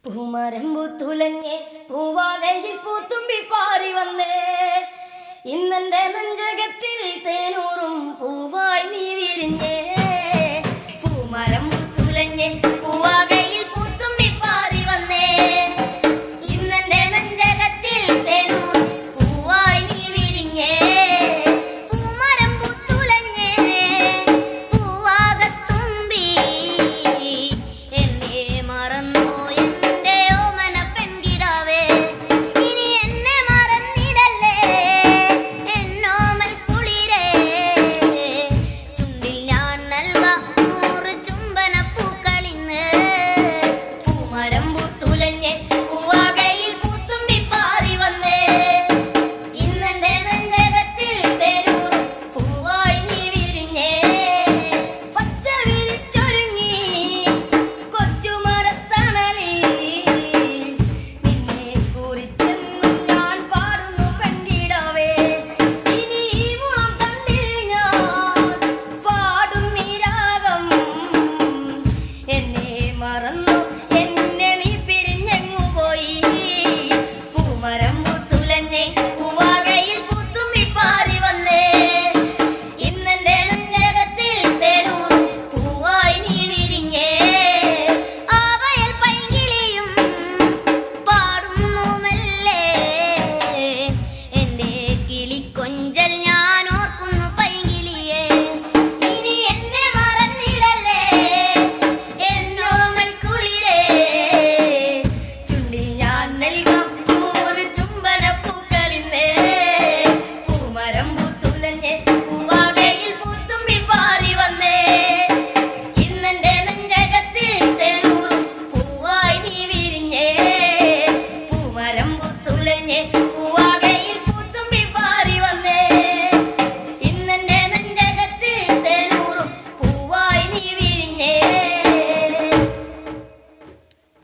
പൂമരം പൂത്തുലഞ്ഞേ പൂവാകയിൽ പൂത്തുമ്പി പാറി വന്നേ ഇന്നെന്റെ നെഞ്ചകത്തിൽ തേനൂറും പൂവായി നീ വിരിഞ്ഞേ പൂമരം പൂത്തുലഞ്ഞേ പൂവാകയിൽ പൂത്തുമ്പി പാറി വന്നേ ഇന്നെന്റെ നെഞ്ചകത്തിൽ തേനൂറും പൂവായി നീ വിരിഞ്ഞേ പൂമരം പൂത്തുലഞ്ഞേ പൂവാകത്തുമ്പി എന്നെ മറന്നു മറന്നു എന്നെ നീ പിരിഞ്ഞെങ്ങു പോയി പൂമരം പൂത്തുലഞ്ഞേ പൂവാകയിൽ പൂത്തുമ്പി പാറി വന്നേ ഇന്നെന്റെ നെഞ്ചകത്തിൽ തേനൂറും പൂവായി നീ വിരിഞ്ഞേ ആവയൽ പൈങ്കിളിയും പാടുന്നു മെല്ലെ എന്റെ കിളിക്കൊഞ്ചൽ ഞാൻ ഓർക്കുന്നു പൈങ്കിളിയെ ഇനി എന്നെ മറന്നിടല്ലേ പൂത്തുലഞ്ഞേ